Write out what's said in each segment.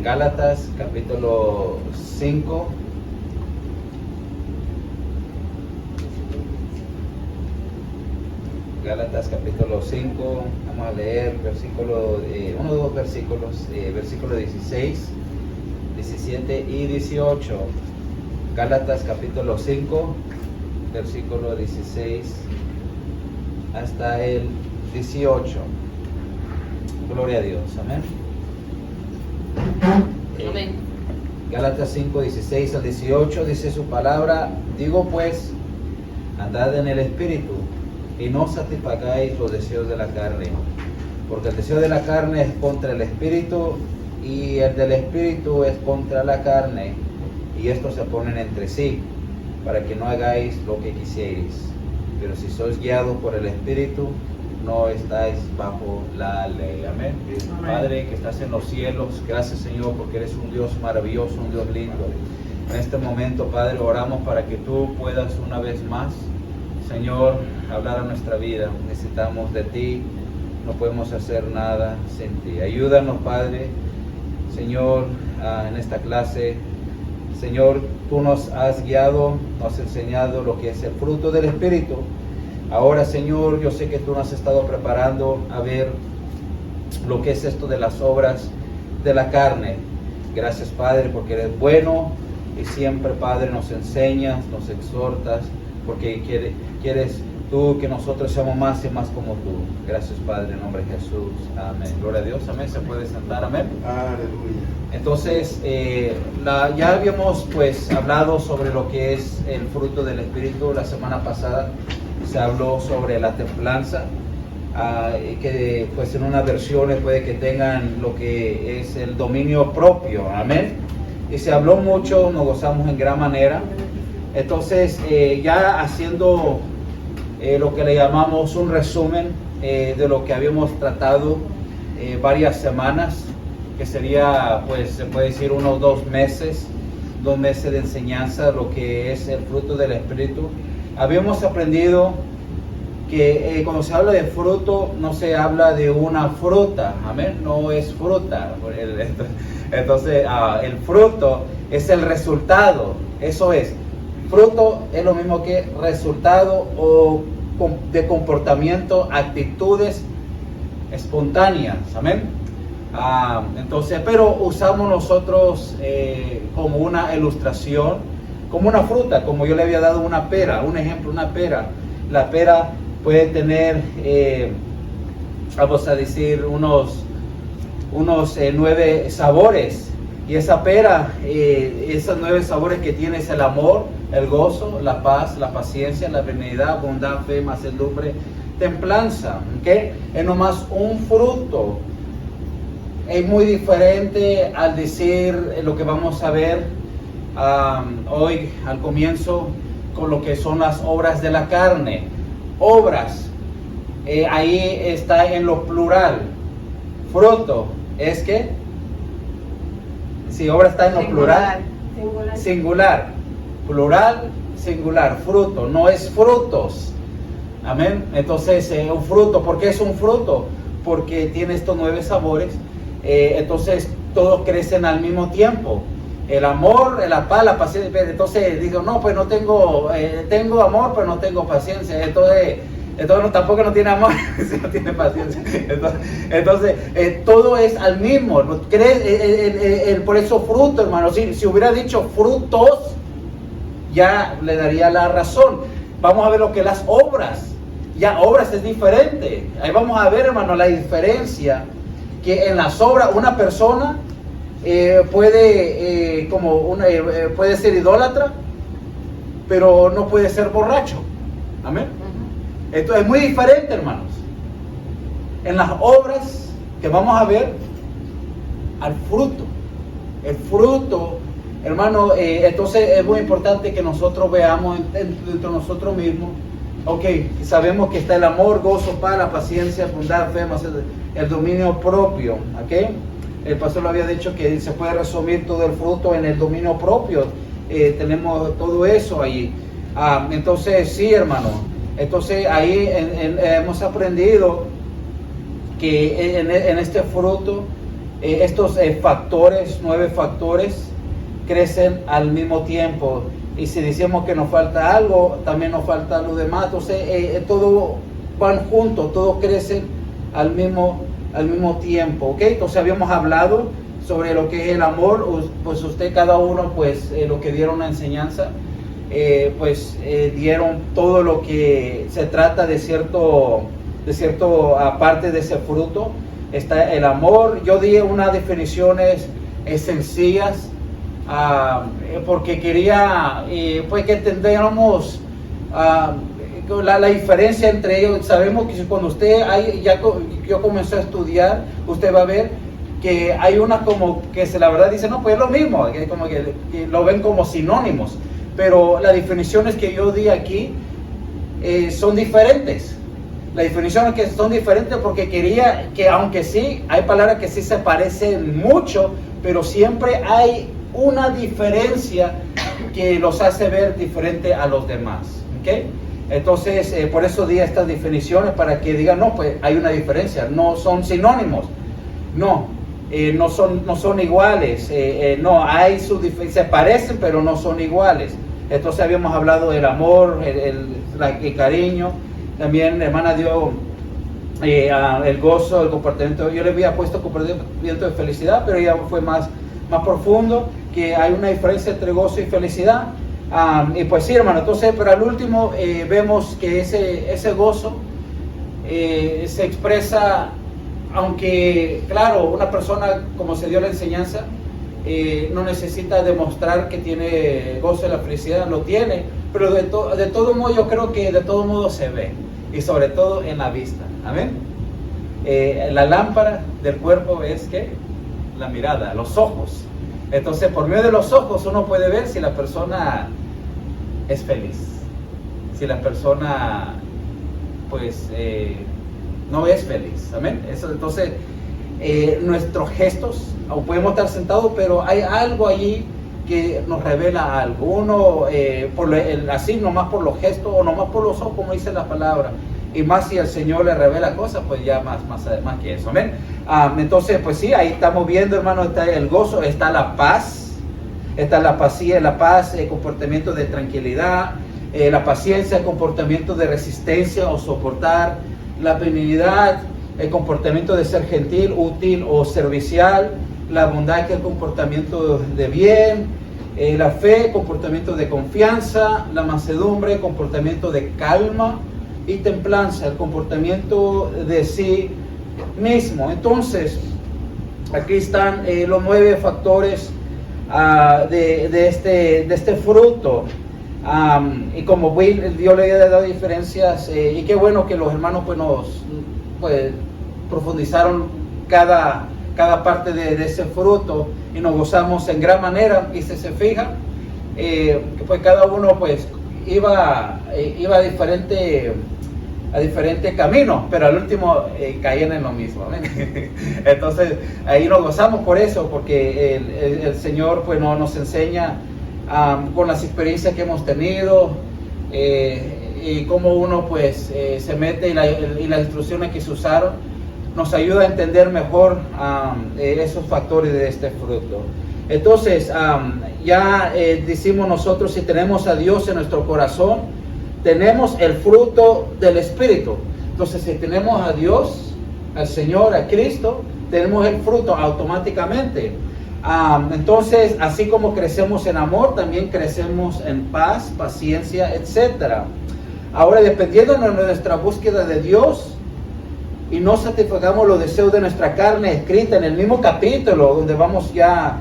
Gálatas capítulo 5. Gálatas capítulo 5, vamos a leer uno o dos versículos, versículo 16, 17 y 18. Gálatas capítulo 5, versículo 16 hasta el 18. Gloria a Dios, amén. Amén. Gálatas 5, 16 al 18 dice su palabra: digo pues, andad en el Espíritu, y no satisfagáis los deseos de la carne, porque el deseo de la carne es contra el Espíritu, y el del Espíritu es contra la carne, y estos se oponen entre sí, para que no hagáis lo que quisierais. Pero si sois guiados por el Espíritu, no estáis bajo la ley. Amén. Amén. Padre que estás en los cielos, gracias Señor, porque eres un Dios maravilloso, un Dios lindo. En este momento, Padre, oramos para que tú puedas una vez más, Señor, hablar a nuestra vida. Necesitamos de ti, no podemos hacer nada sin ti. Ayúdanos, Padre, Señor, en esta clase. Señor, tú nos has guiado, nos has enseñado lo que es el fruto del Espíritu. Ahora, Señor, yo sé que tú nos has estado preparando a ver lo que es esto de las obras de la carne. Gracias, Padre, porque eres bueno y siempre, Padre, nos enseñas, nos exhortas, porque quieres tú que nosotros seamos más y más como tú. Gracias, Padre, en nombre de Jesús. Amén. Gloria a Dios. Amén. Se puede sentar. Amén. Aleluya. Entonces, ya habíamos pues hablado sobre lo que es el fruto del Espíritu. La semana pasada se habló sobre la templanza, que pues en unas versiones puede que tengan lo que es el dominio propio. Amén. Y se habló mucho, nos gozamos en gran manera. Entonces, ya haciendo lo que le llamamos un resumen de lo que habíamos tratado varias semanas, que sería, pues, se puede decir unos 2 meses de enseñanza, lo que es el fruto del Espíritu. Habíamos aprendido que cuando se habla de fruto, no se habla de una fruta, amén, no es fruta. Entonces, el fruto es el resultado, eso es. Fruto es lo mismo que resultado o de comportamiento, actitudes espontáneas, amén. Entonces, pero usamos nosotros como una ilustración, como una fruta, como yo le había dado una pera, un ejemplo, una pera. La pera puede tener, vamos a decir, unos 9 sabores. Y esa pera, esos 9 sabores que tiene es el amor, el gozo, la paz, la paciencia, la benignidad, bondad, fe, mansedumbre, templanza. ¿Okay? Es nomás un fruto. Es muy diferente al decir lo que vamos a ver hoy al comienzo con lo que son las obras de la carne. Obras, ahí está en lo plural. Fruto es que si obra está en lo plural, singular, plural, singular, fruto, no es frutos. Amén. Entonces, un fruto, ¿por qué es un fruto? Porque tiene estos 9 sabores. Entonces, todos crecen al mismo tiempo. El amor, la paz, la paciencia. Entonces, digo, no, pues no tengo, tengo amor, pero no tengo paciencia. Entonces tampoco no tiene amor, si no tiene paciencia. Entonces todo es al mismo. Por eso fruto, hermano. Si hubiera dicho frutos, ya le daría la razón. Vamos a ver lo que las obras. Ya obras es diferente. Ahí vamos a ver, hermano, la diferencia. Que en las obras una persona puede ser idólatra, pero no puede ser borracho. Amén. Esto es muy diferente, hermanos. En las obras que vamos a ver, al fruto. El fruto, hermano, entonces es muy importante que nosotros veamos dentro de nosotros mismos. Ok, sabemos que está el amor, gozo, paz, la paciencia, bondad, fe, el dominio propio. Ok, el pastor lo había dicho que se puede resumir todo el fruto en el dominio propio. Tenemos todo eso ahí. Entonces, sí, hermano. Entonces ahí hemos aprendido que en este fruto estos factores, 9 factores, crecen al mismo tiempo. Y si decimos que nos falta algo, también nos falta lo demás. Entonces, todo van juntos, todos crecen al mismo tiempo. ¿Ok? Entonces, habíamos hablado sobre lo que es el amor. Pues usted, cada uno, pues lo que dieron la enseñanza, dieron todo lo que se trata de cierto aparte de ese fruto. Está el amor. Yo di unas definiciones sencillas, porque quería pues que entendiéramos la diferencia entre ellos. Sabemos que cuando usted yo comencé a estudiar, usted va a ver que hay una como que la verdad dice, no, pues es lo mismo, como que lo ven como sinónimos, pero las definiciones que yo di aquí son diferentes. Las definiciones que son diferentes porque quería que, aunque sí, hay palabras que sí se parecen mucho, pero siempre hay una diferencia que los hace ver diferente a los demás. ¿Okay? Entonces, por eso di estas definiciones, para que digan, no, pues hay una diferencia, no son sinónimos, no son iguales, no, hay su diferencia, se parecen, pero no son iguales. Entonces habíamos hablado del amor, el cariño. También la hermana dio el gozo, el comportamiento. Yo le había puesto comportamiento de felicidad, pero ya fue más profundo, que hay una diferencia entre gozo y felicidad. Y pues sí, hermano, entonces, pero al último vemos que ese gozo se expresa, aunque claro, una persona, como se dio la enseñanza, no necesita demostrar que tiene gozo de la felicidad, lo tiene, pero de todo modo, yo creo que de todo modo se ve, y sobre todo en la vista. Amén. La lámpara del cuerpo es que la mirada, los ojos. Entonces, por medio de los ojos uno puede ver si la persona es feliz, si la persona pues no es feliz. Amén. Eso, entonces, nuestros gestos, aún podemos estar sentados, pero hay algo allí que nos revela algo. Uno, así nomás por los gestos o nomás por los ojos, como dice la palabra, y más si el Señor le revela cosas, pues ya más que eso. Amén. Entonces, pues sí, ahí estamos viendo, hermano, está el gozo, está la paz, está la paz, el comportamiento de tranquilidad, la paciencia, el comportamiento de resistencia o soportar, la benignidad, el comportamiento de ser gentil, útil o servicial, la bondad, que es el comportamiento de bien, la fe, comportamiento de confianza, la mansedumbre, comportamiento de calma, y templanza, el comportamiento de sí mismo. Entonces, aquí están los 9 factores de este fruto. Y como yo le había dado diferencias, y qué bueno que los hermanos pues profundizaron cada parte de ese fruto, y nos gozamos en gran manera. Y si se fijan, pues cada uno pues iba a diferente camino, pero al último caían en lo mismo. Entonces ahí nos gozamos por eso, porque el Señor pues nos enseña con las experiencias que hemos tenido, y cómo uno pues se mete, y las instrucciones que se usaron nos ayuda a entender mejor esos factores de este fruto. Entonces, ya decimos nosotros, si tenemos a Dios en nuestro corazón, tenemos el fruto del Espíritu. Entonces, si tenemos a Dios, al Señor, a Cristo, tenemos el fruto automáticamente. Entonces, así como crecemos en amor, también crecemos en paz, paciencia, etc. Ahora, dependiendo de nuestra búsqueda de Dios, y no satisfagamos los deseos de nuestra carne, escrita en el mismo capítulo, donde vamos ya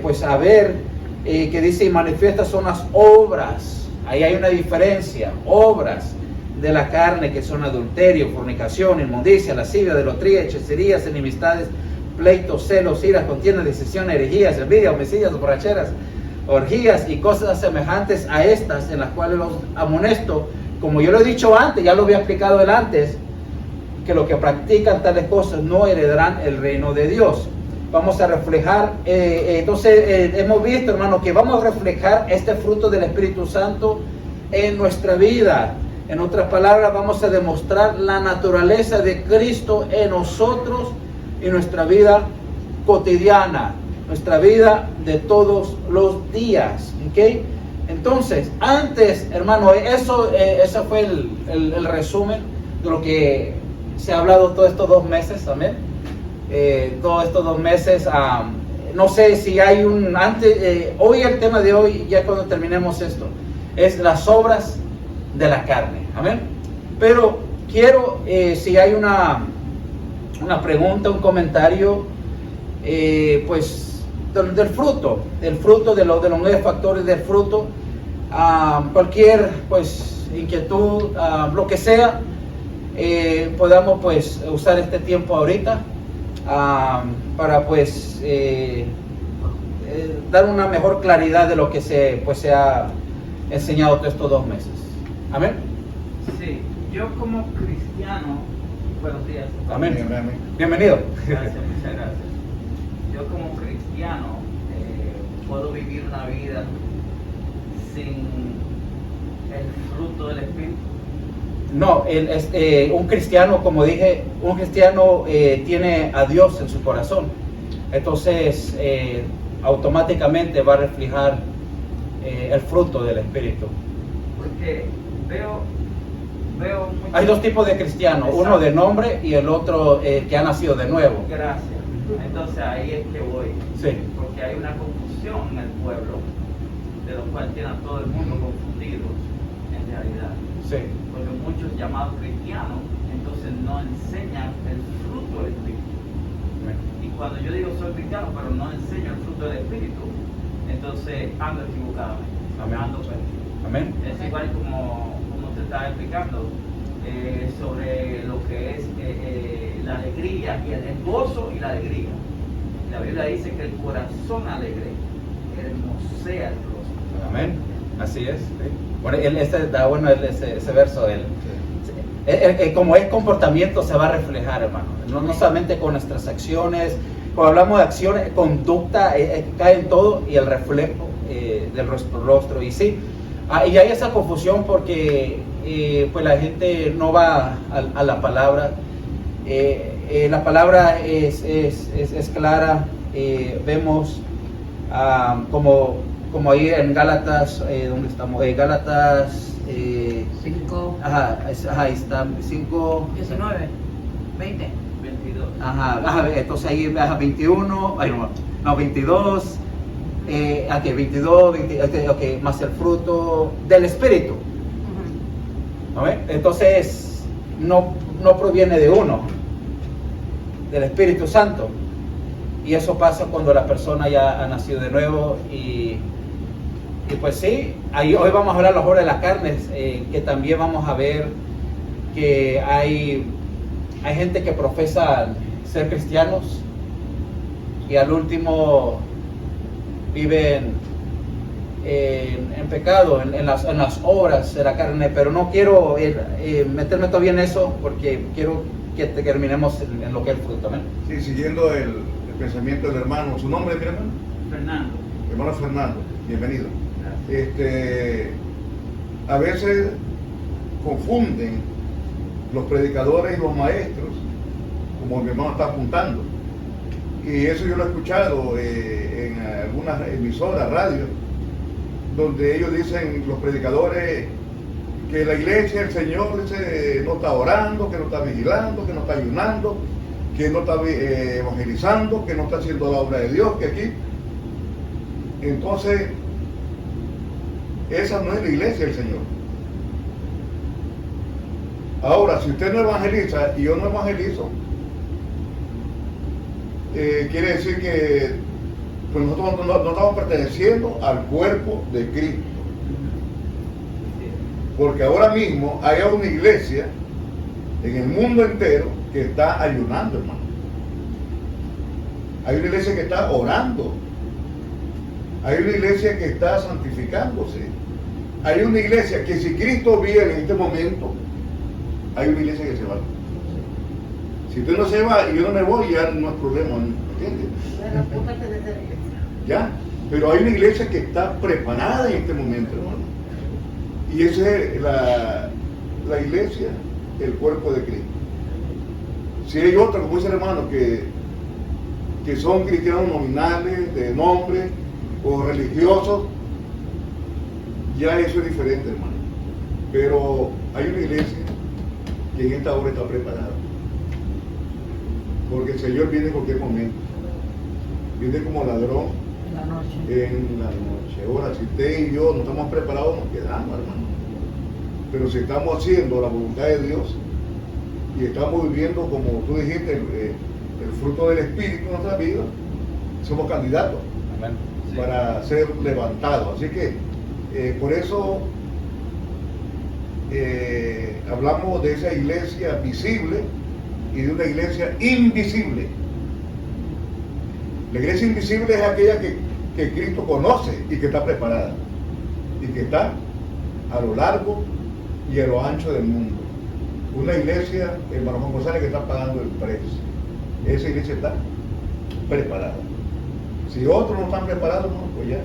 pues a ver que dice, y manifiestas son las obras. Ahí hay una diferencia. Obras de la carne, que son adulterio, fornicación, inmundicia, lascivia, idolatría, hechicerías, enemistades, pleitos, celos, iras, contiendas, disensiones, herejías, envidia, homicidios, borracheras, orgías y cosas semejantes a estas, en las cuales los amonesto, como yo lo he dicho antes, ya lo había explicado él antes, que los que practican tales cosas no heredarán el reino de Dios. Vamos a reflejar, entonces hemos visto, hermano, que vamos a reflejar este fruto del Espíritu Santo en nuestra vida. En otras palabras, vamos a demostrar la naturaleza de Cristo en nosotros y nuestra vida cotidiana, nuestra vida de todos los días. ¿Okay? Entonces, antes, hermano, ese fue el resumen de lo que se ha hablado todos estos 2 meses, amén. Todos estos 2 meses, no sé si hay hoy el tema de hoy, ya cuando terminemos esto, es las obras de la carne, amén. Pero quiero, si hay una pregunta, un comentario, pues del fruto de los 9 factores del fruto, cualquier pues inquietud, lo que sea, podamos pues usar este tiempo ahorita para pues dar una mejor claridad de lo que se ha enseñado todos estos 2 meses. Amén. Sí, yo como cristiano, buenos días. Amén. Bienvenido. Gracias, muchas gracias. Yo como cristiano puedo vivir una vida sin el fruto del Espíritu. No, un cristiano, como dije, un cristiano tiene a Dios en su corazón. Entonces, automáticamente va a reflejar el fruto del Espíritu. Porque veo Hay 2 tipos de cristianos, uno de nombre y el otro que ha nacido de nuevo. Gracias. Entonces ahí es que voy. Sí. Porque hay una confusión en el pueblo, de lo cual tiene a todo el mundo confundido en realidad. Sí. Porque muchos llamados cristianos entonces no enseñan el fruto del Espíritu. Y cuando yo digo soy cristiano pero no enseño el fruto del Espíritu, entonces ando equivocadamente. Amén. Ando perdido. Amén. Es igual como te estaba explicando sobre lo que es la alegría y el gozo y la alegría. La Biblia dice que el corazón alegre hermosea el rostro. Amén. Así es. Sí. Bueno, ese verso. Como es comportamiento se va a reflejar, hermano. No solamente con nuestras acciones. Cuando hablamos de acciones, conducta, cae en todo y el reflejo del rostro. Y sí, y hay esa confusión porque pues la gente no va a la palabra. La palabra es clara. Vemos como ahí en Gálatas, ¿dónde estamos? Gálatas 5. Ahí está, 5. 19. 20. 22. Entonces ahí 21, 22. Aquí 22, más el fruto del Espíritu. Entonces no proviene de uno, del Espíritu Santo. Y eso pasa cuando la persona ya ha nacido de nuevo. Y pues sí, hoy vamos a hablar de las obras de la carne, que también vamos a ver que hay gente que profesa ser cristianos y al último viven en pecado, en las obras de la carne. Pero no quiero meterme todavía en eso porque quiero que terminemos en lo que es el fruto. ¿Amén? Sí, siguiendo el pensamiento del hermano. ¿Su nombre, mi hermano? Fernando. Hermano Fernando, bienvenido. Gracias. A veces confunden los predicadores y los maestros, como mi hermano está apuntando. Y eso yo lo he escuchado en algunas emisoras, radio, donde ellos dicen, los predicadores, que la iglesia, el Señor no está orando, que no está vigilando, que no está ayunando, que no está evangelizando, que no está haciendo la obra de Dios, que aquí. Entonces, esa no es la iglesia del Señor. Ahora, si usted no evangeliza y yo no evangelizo, quiere decir que pues nosotros no estamos perteneciendo al cuerpo de Cristo. Porque ahora mismo hay una iglesia en el mundo entero que está ayunando, hermano. Hay una iglesia que está orando. Hay una iglesia que está santificándose. Hay una iglesia que si Cristo viene en este momento, hay una iglesia que se va. Si usted no se va y yo no me voy, ya no es problema, ¿entiendes? Bueno, tú perteneces a la iglesia. Ya, pero hay una iglesia que está preparada en este momento, hermano. Y esa es la iglesia, el cuerpo de Cristo. Si hay otra, como dice el hermano, que que son cristianos nominales, de nombre, o religiosos, ya eso es diferente, hermano. Pero hay una iglesia que en esta hora está preparada. Porque el Señor viene en cualquier momento. Viene como ladrón En la noche. en la noche. Ahora, si usted y yo no estamos preparados, nos quedamos, hermano. Pero si estamos haciendo la voluntad de Dios y estamos viviendo, como tú dijiste, el fruto del Espíritu en nuestra vida, somos candidatos Amén. Sí. para ser levantados. Así que por eso hablamos de esa iglesia visible y de una iglesia invisible. La iglesia invisible es aquella que Cristo conoce y que está preparada y que está a lo largo y a lo ancho del mundo. Una iglesia, hermano Juan González, que está pagando el precio. Esa iglesia está preparada. Si otros no están preparados, no, pues ya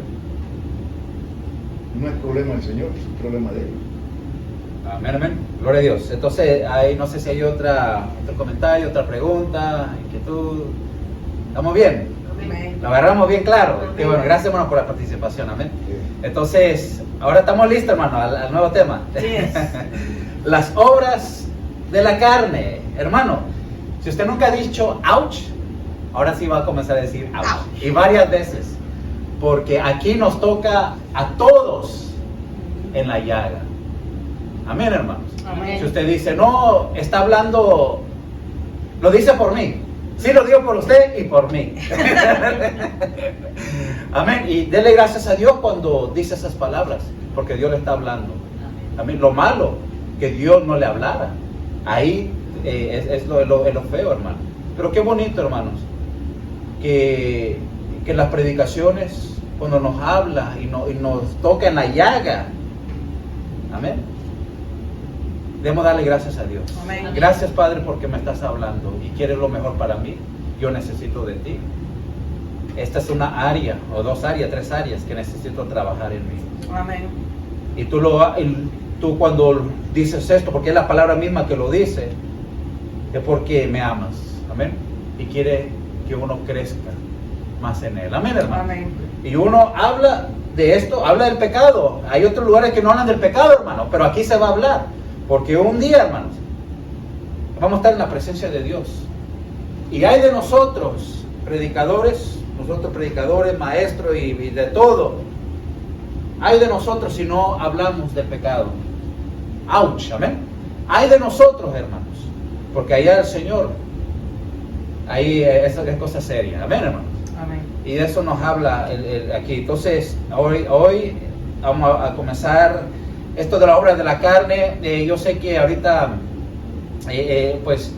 no es problema del Señor, es problema de ellos. Amén, amén. Gloria a Dios. Entonces, ahí no sé si hay otro comentario, otra pregunta, inquietud. ¿Estamos bien? Amén. Lo agarramos bien claro. Amén. Qué bueno, gracias, hermano, por la participación. Amén. Sí. Entonces, ahora estamos listos, hermano, al nuevo tema. Yes. Las obras de la carne. Hermano, si usted nunca ha dicho ouch, ahora sí va a comenzar a decir ouch. Ouch. Y varias veces. Porque aquí nos toca a todos en la llaga. Amén, hermanos. Amén. Si usted dice, no, está hablando, lo dice por mí. Sí, lo digo por usted y por mí. Amén. Y dele gracias a Dios cuando dice esas palabras, porque Dios le está hablando. Amén. Lo malo, que Dios no le hablara. Ahí es lo feo, hermano. Pero qué bonito, hermanos, que las predicaciones, cuando nos habla y nos toca en la llaga. Amén. Debemos darle gracias a Dios. Amén. Gracias, Padre, porque me estás hablando y quieres lo mejor para mí. Yo necesito de ti. Esta es una área, o 2 áreas, 3 áreas que necesito trabajar en mí. Amén. Y tú cuando dices esto, porque es la palabra misma que lo dice, es porque me amas. Amén. Y quiere que uno crezca más en Él. Amén, hermano. Amén. Y uno habla de esto, habla del pecado. Hay otros lugares que no hablan del pecado, hermano, pero aquí se va a hablar. Porque un día, hermanos, vamos a estar en la presencia de Dios. Y hay de nosotros, predicadores, maestros y de todo. Hay de nosotros si no hablamos del pecado. ¡Auch! Amén. Hay de nosotros, hermanos. Porque allá el Señor, ahí eso es cosa seria. Amén, hermanos. Amén. Y de eso nos habla aquí. Entonces, hoy vamos a comenzar esto de la obra de la carne. Yo sé que ahorita, pues,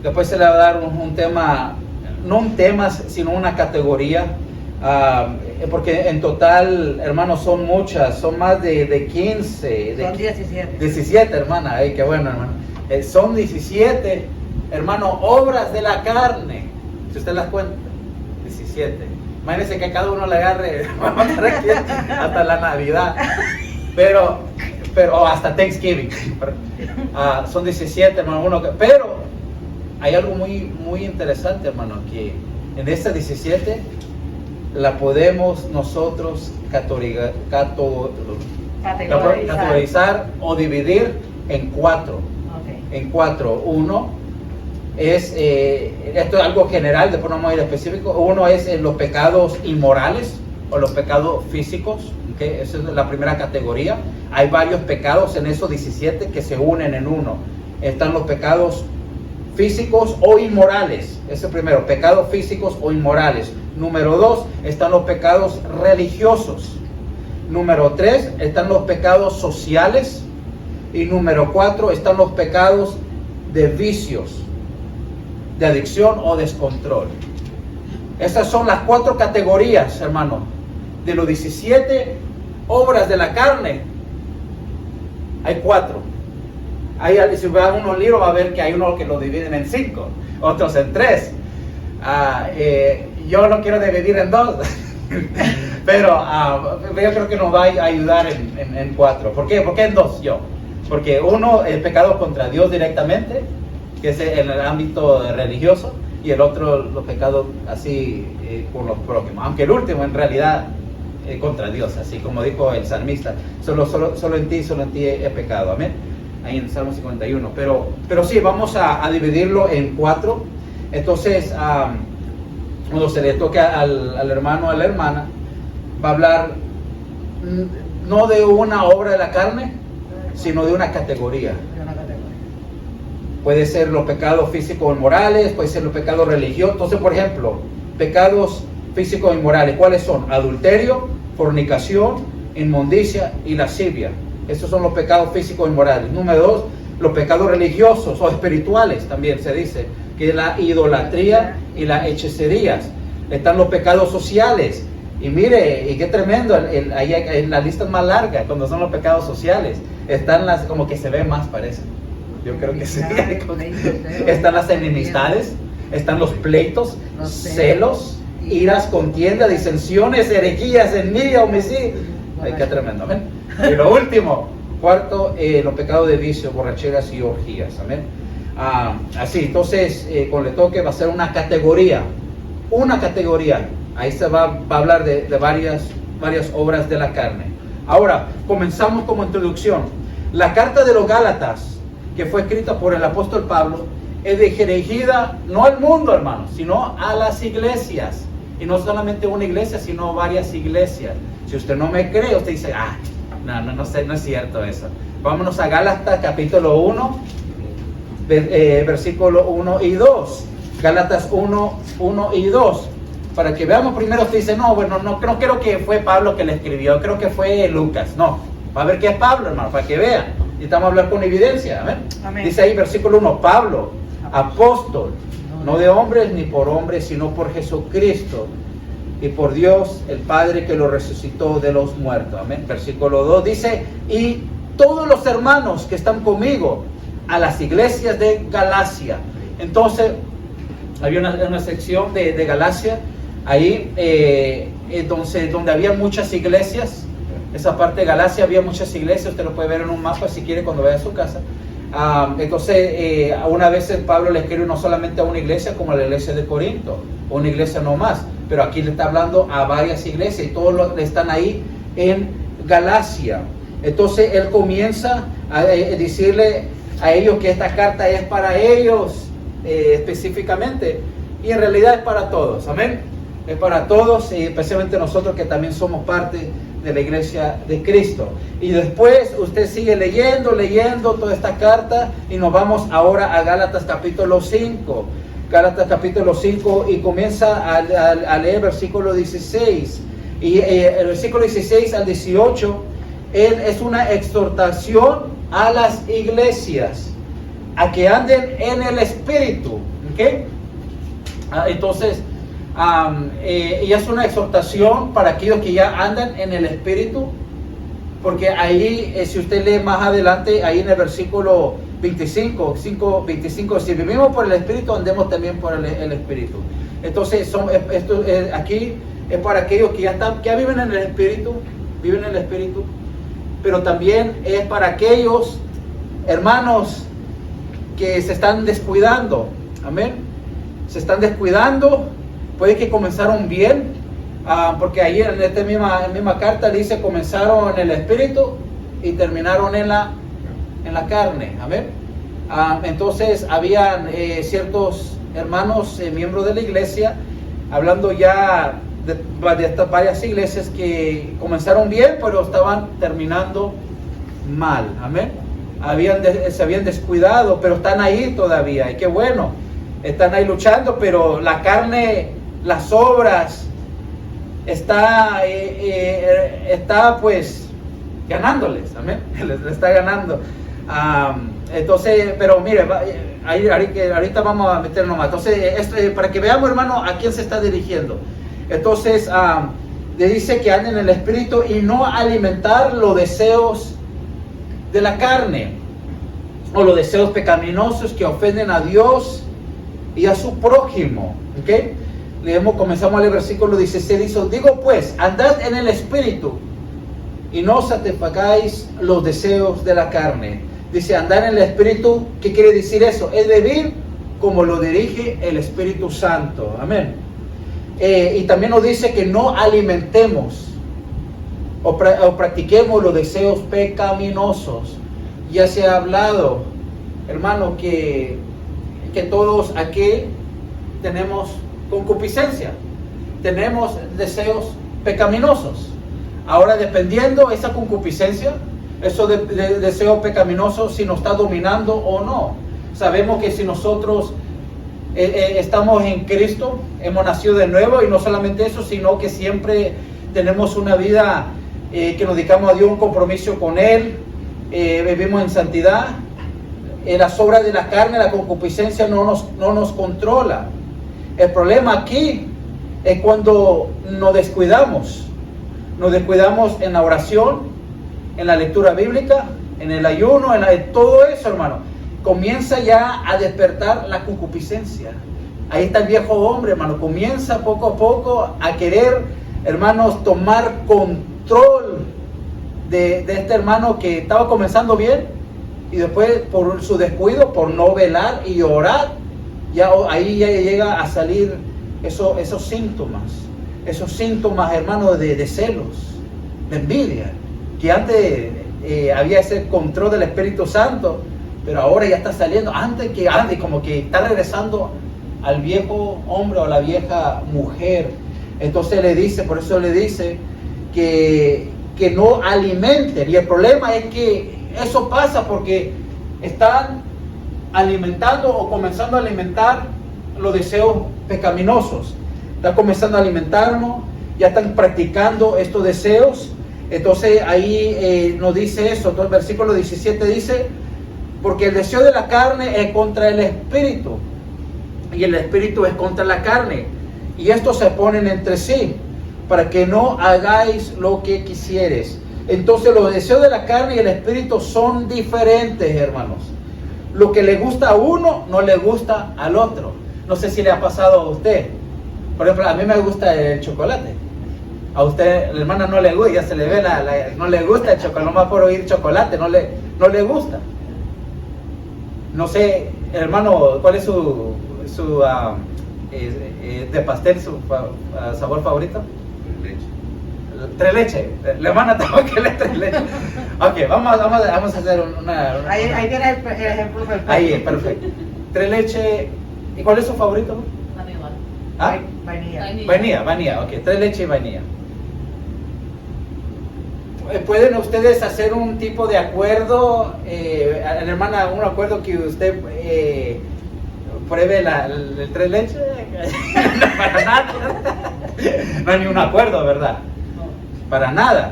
después se le va a dar un tema, no un tema, sino una categoría. Porque en total, hermanos, son muchas, son más de 15. Son 17. 17, hermana. Ay, qué bueno, hermano. Son 17, hermano, obras de la carne. Si usted las cuenta, 17. Imagínense que cada uno le agarre hasta la Navidad. Pero hasta Thanksgiving. Son 17, hermano. Pero hay algo muy interesante, hermano, que en esta 17 la podemos nosotros categorizar o dividir en 4. Okay. En 4. Uno es, esto es algo general, después no vamos a ir específico. Uno es los pecados inmorales o los pecados físicos. ¿Okay? Esa es la primera categoría. Hay varios pecados en esos 17 que se unen en uno. Están los pecados físicos o inmorales. Ese primero, pecados físicos o inmorales. Número 2, están los pecados religiosos. Número 3, están los pecados sociales. Y número 4, están los pecados de vicios, de adicción o descontrol. Esas son las 4 categorías, hermano, de los 17 obras de la carne. Hay 4. Si va a unos libros va a ver que hay unos que lo dividen en 5, otros en 3. Yo lo quiero dividir en 2. Pero yo creo que nos va a ayudar en 4. ¿Por qué? ¿Por qué en 2 yo? Porque uno, el pecado contra Dios directamente, que es en el ámbito religioso. y el otro los pecados así por los prójimos. Aunque el último en realidad contra Dios, así como dijo el salmista, solo en ti he pecado. Amén. Ahí en Salmo 51. Pero sí, vamos a dividirlo en 4. Entonces, cuando se le toque al hermano o a la hermana, va a hablar no de una obra de la carne, sino de una categoría. Puede ser los pecados físicos y morales, puede ser los pecados religiosos. Entonces, por ejemplo, pecados físicos y morales, ¿cuáles son? Adulterio, fornicación, inmundicia y lascivia. Estos son los pecados físicos y morales. Número 2, los pecados religiosos o espirituales, también se dice, que es la idolatría y las hechicerías. Están los pecados sociales. Y mire, y qué tremendo, ahí en la lista es más larga, cuando son los pecados sociales. Están las, como que se ve más, parece. Yo creo que sí. Están las enemistades, están los pleitos, celos, iras, contienda, disensiones, herejías, envidia, homicidio. Ay, qué tremendo, amén. Y lo último, 4, los pecados de vicio, borracheras y orgías, amén. Así, entonces, con le toque va a ser una categoría. Ahí se va a hablar de varias obras de la carne. Ahora, comenzamos como introducción. La carta de los Gálatas, que fue escrita por el apóstol Pablo, es dirigida no al mundo, hermanos, sino a las iglesias. Y no solamente una iglesia, sino varias iglesias. Si usted no me cree, usted dice, no sé, no es cierto eso. Vámonos a Gálatas capítulo 1, versículo 1 y 2. Gálatas 1 y 2. Para que veamos primero, usted dice, no creo que fue Pablo que le escribió, creo que fue Lucas. No, va a ver que es Pablo, hermano, para que vean. Necesitamos hablar con evidencia. Amén. Dice ahí versículo 1, Pablo, apóstol, no de hombres ni por hombres, sino por Jesucristo y por Dios el Padre que lo resucitó de los muertos. Amén. Versículo 2 dice, y todos los hermanos que están conmigo a las iglesias de Galacia. Entonces, había una sección de Galacia, ahí, entonces, donde había muchas iglesias. Esa parte de Galacia había muchas iglesias, usted lo puede ver en un mapa si quiere cuando vaya a su casa. Entonces, una vez Pablo le escribe no solamente a una iglesia como a la iglesia de Corinto, una iglesia no más, pero aquí le está hablando a varias iglesias y todos están ahí en Galacia. Entonces, él comienza a decirle a ellos que esta carta es para ellos específicamente, y en realidad es para todos. Amén. Es para todos, y especialmente nosotros que también somos parte de la iglesia de Cristo. Y después usted sigue leyendo toda esta carta, y nos vamos ahora a Gálatas capítulo 5. Gálatas capítulo 5, y comienza a leer versículo 16. Y el versículo 16 al 18 es una exhortación a las iglesias a que anden en el Espíritu. ¿Okay? Entonces, y es una exhortación para aquellos que ya andan en el Espíritu, porque ahí, si usted lee más adelante, ahí en el versículo 25, si vivimos por el Espíritu, andemos también por el Espíritu. Entonces, aquí es para aquellos que ya viven en el Espíritu, pero también es para aquellos hermanos que se están descuidando. Amén. Se están descuidando. Puede que comenzaron bien, porque ahí en esta misma carta dice comenzaron en el Espíritu y terminaron en la carne. Amén. Entonces habían ciertos hermanos, miembros de la iglesia, hablando ya de estas varias iglesias que comenzaron bien, pero estaban terminando mal. Amén. Se habían descuidado, pero están ahí todavía, y qué bueno, están ahí luchando, pero la carne, las obras, está pues ganándoles. Amén. Les está ganando. Entonces, pero mire, ahorita vamos a meternos más. Entonces, para que veamos, hermano, a quién se está dirigiendo. Entonces, le dice que anden en el Espíritu y no alimentar los deseos de la carne, o los deseos pecaminosos que ofenden a Dios y a su prójimo. ¿Okay? Comenzamos a leer el versículo 16. Dice, digo pues, andad en el Espíritu y no satisfagáis los deseos de la carne. Dice, andar en el Espíritu, ¿qué quiere decir eso? Es vivir como lo dirige el Espíritu Santo. Amén. Y también nos dice que no alimentemos o practiquemos los deseos pecaminosos. Ya se ha hablado, hermano, que todos aquí tenemos concupiscencia, tenemos deseos pecaminosos. Ahora, dependiendo esa concupiscencia, eso de deseo pecaminoso, si nos está dominando o no. Sabemos que si nosotros estamos en Cristo, hemos nacido de nuevo, y no solamente eso, sino que siempre tenemos una vida que nos dedicamos a Dios, un compromiso con Él, vivimos en santidad. Las obras de la carne, la concupiscencia no nos controla. El problema aquí es cuando nos descuidamos en la oración, en la lectura bíblica, en el ayuno, en todo eso, hermano. Comienza ya a despertar la concupiscencia. Ahí está el viejo hombre, hermano. Comienza poco a poco a querer, hermanos, tomar control de este hermano que estaba comenzando bien, y después por su descuido, por no velar y orar, ahí ya llega a salir esos síntomas, hermano, de celos, de envidia, que antes había ese control del Espíritu Santo, pero ahora ya está saliendo, antes como que está regresando al viejo hombre o a la vieja mujer. Entonces por eso le dice que no alimenten, y el problema es que eso pasa porque están alimentando o comenzando a alimentar los deseos pecaminosos. Están comenzando a alimentarnos, ya están practicando estos deseos. Entonces ahí nos dice eso. Entonces el versículo 17 dice: porque el deseo de la carne es contra el espíritu, y el espíritu es contra la carne, y estos se oponen entre sí, para que no hagáis lo que quisieres. Entonces los deseos de la carne y el espíritu son diferentes, hermanos. Lo que le gusta a uno no le gusta al otro. No sé si le ha pasado a usted. Por ejemplo, a mí me gusta el chocolate. A usted, la hermana, no le gusta, ya se le ve no le gusta el chocolate, nomás por oír chocolate, no le gusta. No sé, hermano, ¿cuál es su de pastel, su sabor favorito? Tres leche. Le van a tomar que le tres leche. Ok, vamos a hacer una Ahí tiene el ejemplo perfecto. Ahí, perfecto. Tres leche. ¿Y cuál es su favorito? Vanilla. ¿Ah? Vainilla. Vainilla, ok. Tres leche y vainilla. ¿Pueden ustedes hacer un tipo de acuerdo, hermana, un acuerdo que usted pruebe el tres leche? Para nada. No hay ni un acuerdo, ¿verdad? Para nada.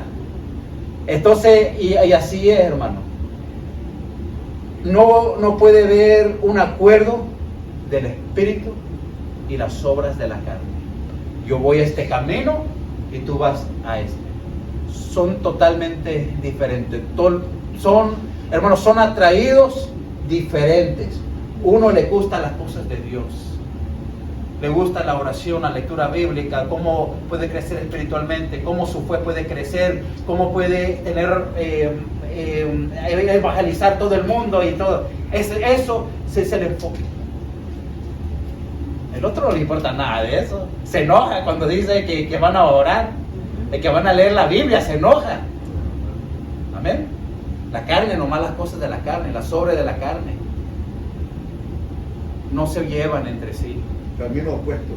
Entonces, y así es, hermano. No puede haber un acuerdo del espíritu y las obras de la carne. Yo voy a este camino y tú vas a este. Son totalmente diferentes. Hermanos, son atraídos diferentes. Uno le gusta las cosas de Dios, le gusta la oración, la lectura bíblica, cómo puede crecer espiritualmente, cómo su fe puede crecer, cómo puede tener evangelizar todo el mundo y todo. Eso es el enfoque. El otro no le importa nada de eso. Se enoja cuando dice que van a orar, de que van a leer la Biblia, se enoja. Amén. La carne, nomás las cosas de la carne, las obras de la carne, no se llevan entre sí. Caminos opuestos.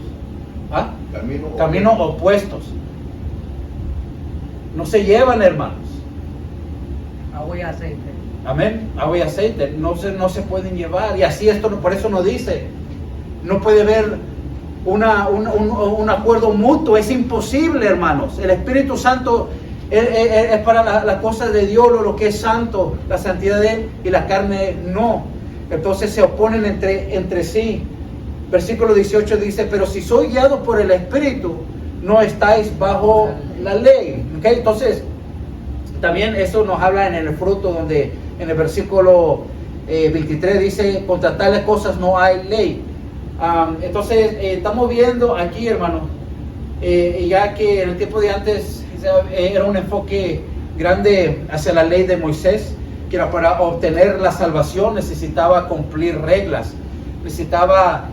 ¿Ah? Caminos opuestos. No se llevan, hermanos. Agua y aceite. Amén. Agua y aceite no se pueden llevar. Y así por eso nos dice, no puede haber un acuerdo mutuo. Es imposible, hermanos. El Espíritu Santo es para las cosas de Dios, lo que es santo, la santidad de Él, y la carne no. Entonces se oponen entre sí. Versículo 18 dice: pero si soy guiado por el Espíritu, no estáis bajo la ley. ¿Okay? Entonces, también eso nos habla en el fruto, donde en el versículo 23 dice: contra tales cosas no hay ley. Entonces, estamos viendo aquí, hermano, ya que en el tiempo de antes era un enfoque grande hacia la ley de Moisés, que era para obtener la salvación necesitaba cumplir reglas. necesitaba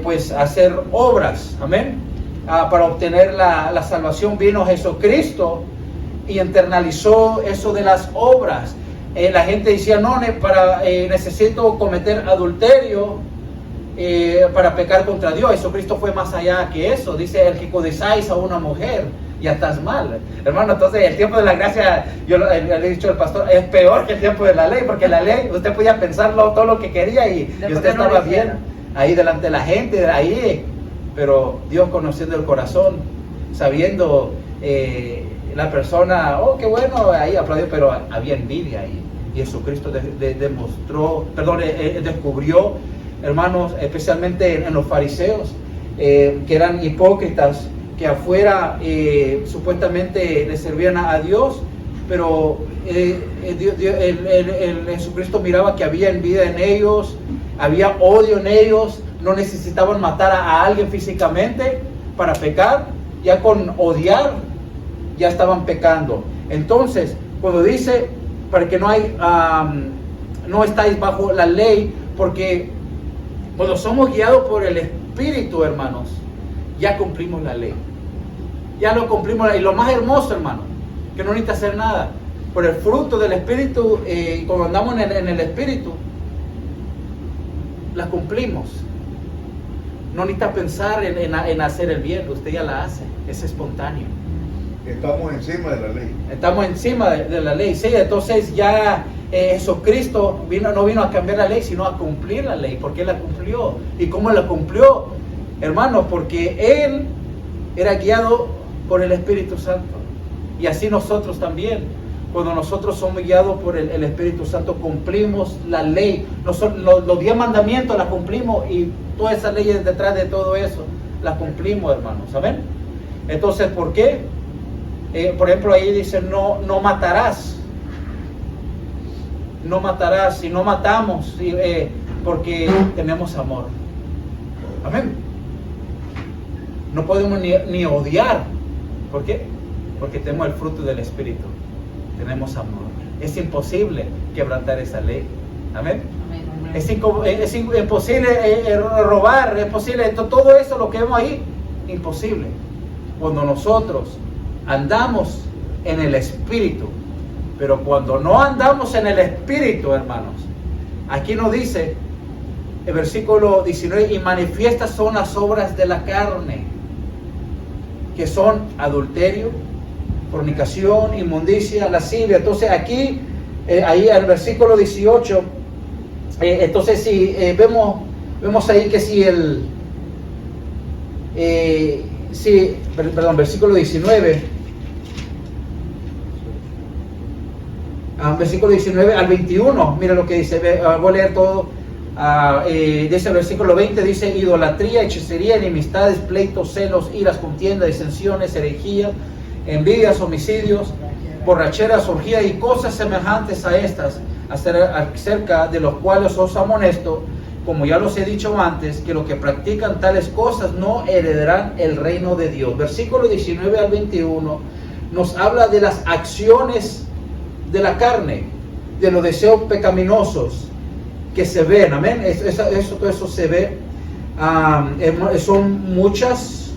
pues hacer obras, amén, para obtener la salvación. Vino Jesucristo y internalizó eso de las obras. La gente decía, no, necesito cometer adulterio para pecar contra Dios. Jesucristo fue más allá que eso. Dice, el que codiciáis a una mujer, ya estás mal, hermano. Entonces el tiempo de la gracia, yo le he dicho al pastor, es peor que el tiempo de la ley, porque la ley usted podía pensarlo todo lo que quería y usted estaba bien ahí delante de la gente, ahí, pero Dios, conociendo el corazón, sabiendo la persona, oh, qué bueno, ahí aplaudió, pero había envidia ahí. Y Jesucristo descubrió, hermanos, especialmente en los fariseos, que eran hipócritas, que afuera supuestamente le servían a Dios, pero Jesucristo miraba que había envidia en ellos, había odio en ellos, no necesitaban matar a alguien físicamente para pecar, ya con odiar ya estaban pecando. Entonces, cuando dice, para que no estáis bajo la ley, porque cuando somos guiados por el Espíritu, hermanos, ya cumplimos la ley. Ya lo cumplimos. Y lo más hermoso, hermano, que no necesita hacer nada. Por el fruto del Espíritu, cuando andamos en el Espíritu, la cumplimos. No necesita pensar en hacer el bien. Usted ya la hace. Es espontáneo. Estamos encima de la ley. Estamos encima de la ley. Sí, entonces ya Jesucristo no vino a cambiar la ley, sino a cumplir la ley. Porque Él la cumplió. ¿Y cómo la cumplió, hermanos? Porque Él era guiado por el Espíritu Santo. Y así nosotros también. Cuando nosotros somos guiados por el Espíritu Santo, cumplimos la ley. Los 10 mandamientos las cumplimos, y todas esas leyes detrás de todo eso las cumplimos, hermanos. ¿Saben? Entonces, ¿por qué? Por ejemplo, ahí dice, no matarás. No matarás. Si no matamos, porque tenemos amor. Amén. No podemos ni odiar. ¿Por qué? Porque tenemos el fruto del Espíritu. Tenemos amor. Es imposible quebrantar esa ley. Amén. Es imposible robar. Es posible. Todo eso, lo que vemos ahí, imposible. Cuando nosotros andamos en el Espíritu. Pero cuando no andamos en el Espíritu, hermanos, aquí nos dice el versículo 19, y manifiestas son las obras de la carne, que son adulterio, fornicación, inmundicia, lascivia. Entonces aquí, ahí en el versículo 18, entonces si vemos ahí que versículo 19, versículo 19 al 21, mira lo que dice, voy a leer todo. Dice el versículo 20, dice, idolatría, hechicería, enemistades, pleitos, celos, iras, contiendas, disensiones, herejías, envidias, homicidios, borracheras, orgías y cosas semejantes a estas, acerca de los cuales os amonesto, como ya los he dicho antes, que los que practican tales cosas no heredarán el reino de Dios. Versículo 19 al 21 nos habla de las acciones de la carne, de los deseos pecaminosos que se ven, amén. Todo eso se ve. Son muchas.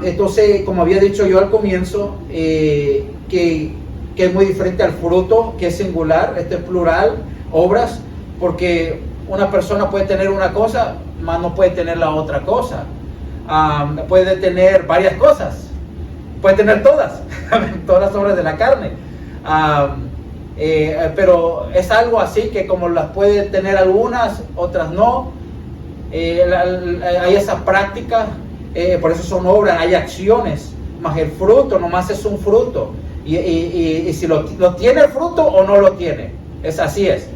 Entonces, como había dicho yo al comienzo, que es muy diferente al fruto, que es singular, este es plural, obras, porque una persona puede tener una cosa, más no puede tener la otra cosa. Puede tener varias cosas, puede tener todas, todas las obras de la carne. Pero es algo así que como las puede tener algunas, otras no. Hay esa práctica, por eso son obras, hay acciones, más el fruto nomás es un fruto. Y si lo tiene el fruto o no lo tiene, así es.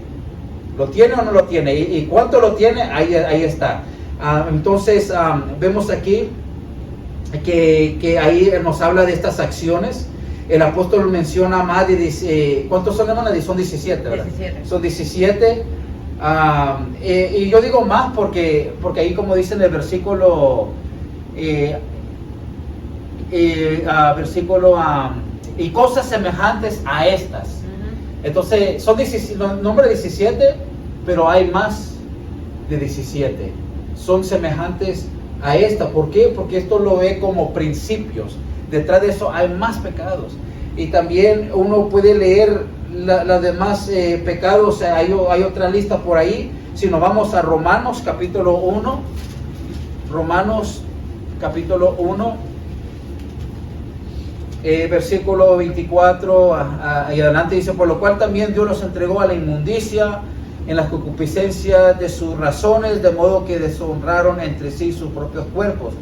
¿Lo tiene o no lo tiene? ¿Y cuánto lo tiene? Ahí está. Entonces vemos aquí que ahí nos habla de estas acciones. El apóstol menciona más de ¿cuántos son, hermanos? Son 17, ¿verdad? 17. Son 17. Y yo digo más porque ahí, como dice en el versículo, y cosas semejantes a estas. Entonces, son nombre 17, pero hay más de 17. Son semejantes a esta. ¿Por qué? Porque esto lo ve como principios. Detrás de eso hay más pecados. Y también uno puede leer los demás pecados. Hay otra lista por ahí. Si nos vamos a Romanos capítulo 1. Romanos capítulo 1. Versículo 24 y adelante dice: por lo cual también Dios los entregó a la inmundicia en las concupiscencias de sus razones, de modo que deshonraron entre sí sus propios cuerpos.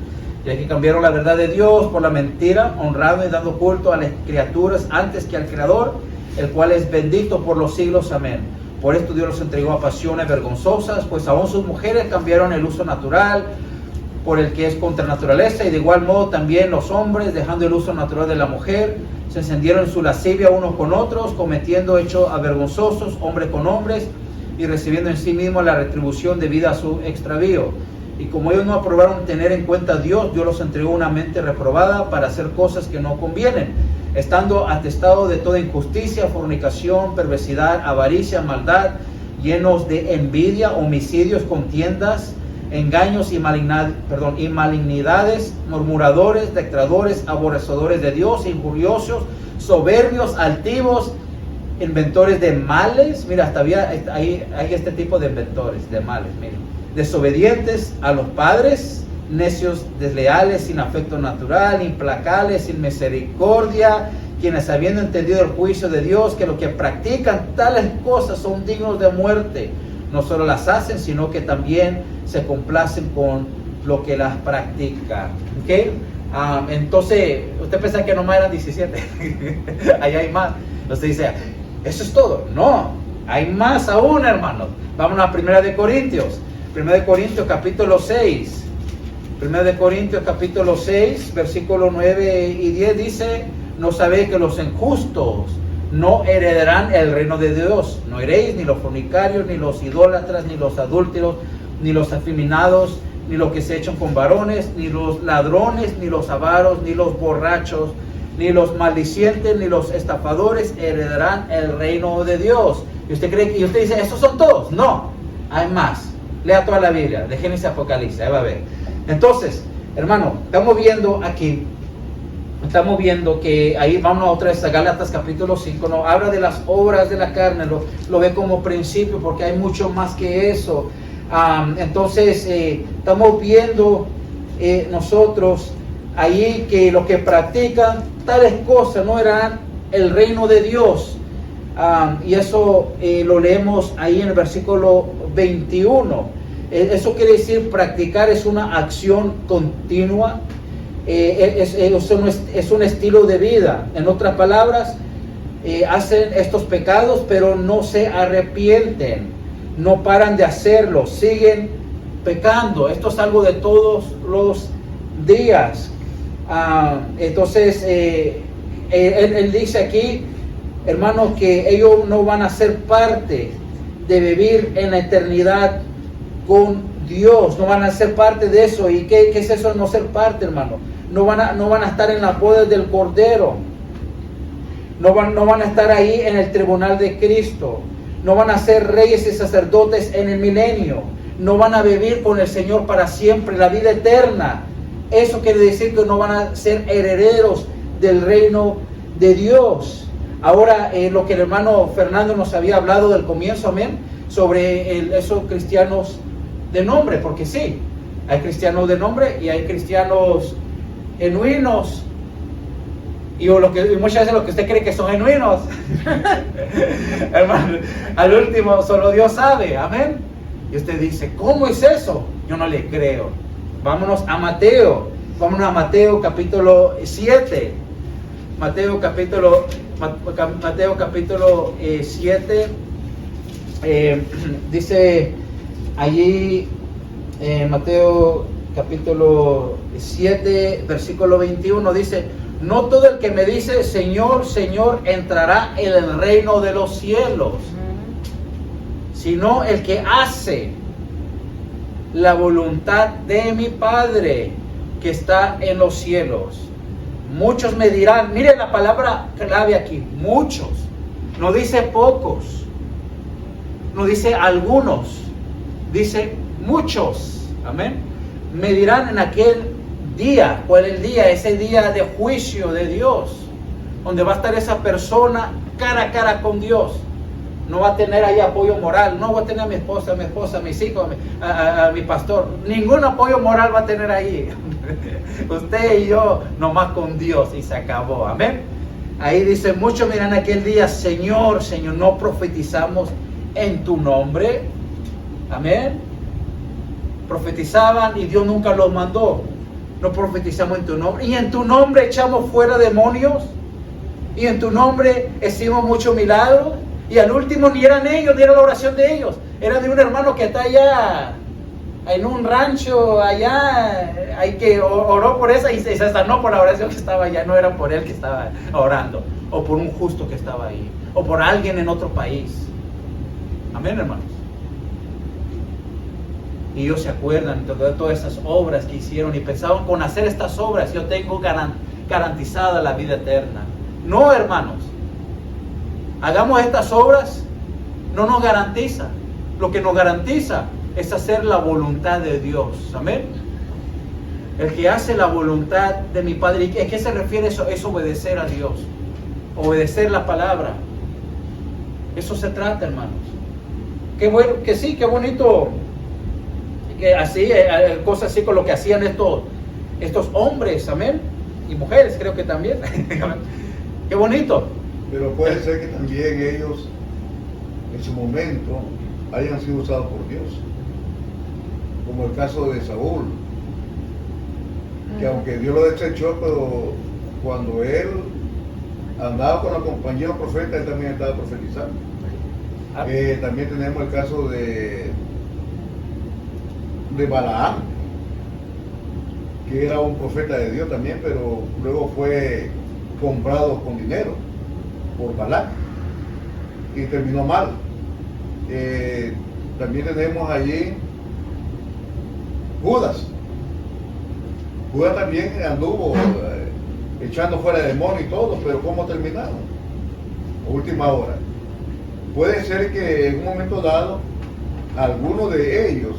Y aquí cambiaron la verdad de Dios por la mentira, honrando y dando culto a las criaturas antes que al Creador, el cual es bendito por los siglos. Amén. Por esto Dios los entregó a pasiones vergonzosas, pues aún sus mujeres cambiaron el uso natural por el que es contra naturaleza, y de igual modo también los hombres, dejando el uso natural de la mujer, se encendieron en su lascivia unos con otros, cometiendo hechos avergonzosos, hombres con hombres, y recibiendo en sí mismos la retribución debida a su extravío. Y como ellos no aprobaron tener en cuenta a Dios, Dios los entregó una mente reprobada para hacer cosas que no convienen, estando atestados de toda injusticia, fornicación, perversidad, avaricia, maldad, llenos de envidia, homicidios, contiendas, engaños y malignidades, murmuradores, detractores, aborrecedores de Dios, injuriosos, soberbios, altivos, inventores de males. Mira, hasta hay este tipo de inventores de males. Mira, desobedientes a los padres, necios, desleales, sin afecto natural, implacables, sin misericordia, quienes habiendo entendido el juicio de Dios, que los que practican tales cosas son dignos de muerte, no solo las hacen, sino que también se complacen con lo que las practica. ¿Okay? Entonces, usted piensa que nomás eran 17. Ahí hay más. Usted dice, ¿eso es todo? No, hay más aún, hermanos. Vamos a 1 de Corintios. 1 de Corintios capítulo 6. 1 de Corintios capítulo 6, versículos 9 y 10 dice: ¿no sabéis que los injustos no heredarán el reino de Dios? No iréis ni los fornicarios, ni los idólatras, ni los adúlteros, ni los afeminados, ni los que se echan con varones, ni los ladrones, ni los avaros, ni los borrachos, ni los maldicientes, ni los estafadores heredarán el reino de Dios. Y usted cree que, y usted dice, ¿estos son todos? No, hay más. Lea toda la Biblia, de Génesis a Apocalipsis, ahí va a ver. Entonces, hermano, estamos viendo aquí, estamos viendo que ahí vamos otra vez a Gálatas capítulo 5, no habla de las obras de la carne, lo ve como principio, porque hay mucho más que eso. Entonces, estamos viendo nosotros ahí que los que practican tales cosas no eran el reino de Dios. Y eso lo leemos ahí en el versículo 21. Eso quiere decir practicar es una acción continua. Es un estilo de vida. En otras palabras, hacen estos pecados pero no se arrepienten, no paran de hacerlo, siguen pecando. Esto es algo de todos los días. Entonces él dice aquí, hermanos, que ellos no van a ser parte de vivir en la eternidad con Dios, no van a ser parte de eso. ¿Y qué es eso de no ser parte, hermano? No van a estar en las bodas del Cordero, no van a estar ahí en el tribunal de Cristo, no van a ser reyes y sacerdotes en el milenio, no van a vivir con el Señor para siempre, la vida eterna. Eso quiere decir que no van a ser herederos del reino de Dios. Ahora, lo que el hermano Fernando nos había hablado del comienzo, amén, sobre esos cristianos de nombre, porque sí, hay cristianos de nombre y hay cristianos genuinos, y muchas veces lo que usted cree que son genuinos, hermano, al último solo Dios sabe, amén. Y usted dice, ¿cómo es eso? Yo no le creo. Vámonos a Mateo capítulo 7. Mateo capítulo 7, dice allí, Mateo capítulo 7, versículo 21, dice: no todo el que me dice Señor, Señor entrará en el reino de los cielos, sino el que hace la voluntad de mi Padre que está en los cielos. Muchos me dirán, mire la palabra clave aquí, muchos, no dice pocos, no dice algunos, dice muchos, amén, me dirán en aquel día, ¿cuál es el día? Ese día de juicio de Dios, donde va a estar esa persona cara a cara con Dios. No va a tener ahí apoyo moral, no va a tener a mi esposa, mis hijos, a mi pastor. Ningún apoyo moral va a tener ahí. Usted y yo, nomás con Dios, y se acabó, amén. Ahí dice, muchos miran aquel día, Señor, Señor, no profetizamos en tu nombre, amén. Profetizaban y Dios nunca los mandó. No profetizamos en tu nombre, y en tu nombre echamos fuera demonios, y en tu nombre hicimos muchos milagros. Y al último ni eran ellos, ni era la oración de ellos, era de un hermano que está allá en un rancho allá, hay que oró por esa y se sanó por la oración que estaba allá. No era por él que estaba orando, o por un justo que estaba ahí, o por alguien en otro país. Amén, hermanos. Y ellos se acuerdan de todas esas obras que hicieron y pensaban, con hacer estas obras yo tengo garantizada la vida eterna. No, hermanos. Hagamos estas obras, no nos garantiza. Lo que nos garantiza es hacer la voluntad de Dios. Amén. El que hace la voluntad de mi Padre. ¿Y a qué se refiere eso? Es obedecer a Dios. Obedecer la palabra. Eso se trata, hermanos. Qué bueno, que sí, qué bonito. Que así, cosas así con lo que hacían estos hombres, amén. Y mujeres, creo que también. Qué bonito. Pero puede ser que también ellos en su momento hayan sido usados por Dios, como el caso de Saúl, que aunque Dios lo desechó, pero cuando él andaba con la compañía del profeta, él también estaba profetizando. También tenemos el caso de Balaam, que era un profeta de Dios también, pero luego fue comprado con dinero por Balac y terminó mal. También tenemos allí Judas. Judas también anduvo echando fuera demonios y todo, pero ¿cómo terminaron? A última hora. Puede ser que en un momento dado algunos de ellos,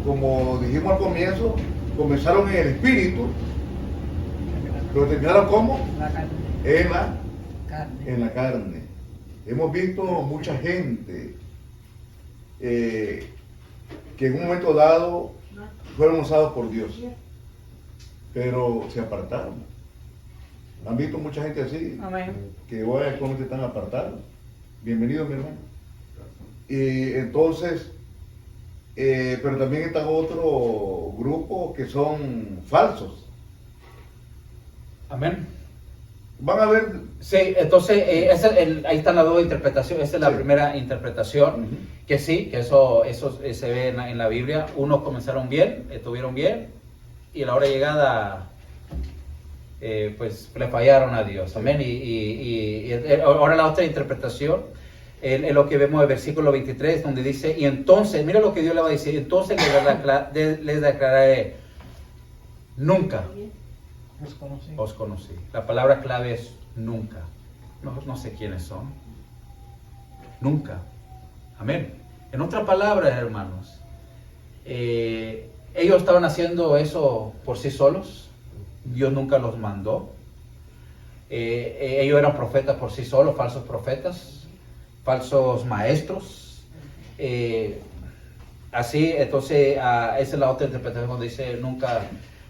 como dijimos al comienzo, comenzaron en el espíritu, pero terminaron ¿cómo? En la carne. Hemos visto mucha gente que en un momento dado fueron usados por Dios, pero se apartaron. ¿Han visto mucha gente así? Amén. Que hoy actualmente están apartados. Bienvenido, mi hermano. Y entonces, pero también están otro grupo que son falsos. Amén. Van a ver. Sí, entonces ahí están las dos interpretaciones. Esa es la primera interpretación, que sí, que eso se ve en la Biblia. Unos comenzaron bien, estuvieron bien, y a la hora llegada pues le fallaron a Dios. Amén. Y ahora la otra interpretación es lo que vemos en el versículo 23, donde dice, y entonces, mira lo que Dios le va a decir, entonces les declararé, nunca os conocí. La palabra clave es nunca. No sé quiénes son. Nunca. Amén. En otras palabras, hermanos, ellos estaban haciendo eso por sí solos. Dios nunca los mandó. Ellos eran profetas por sí solos, falsos profetas, falsos maestros. Así, entonces, esa es la otra interpretación donde dice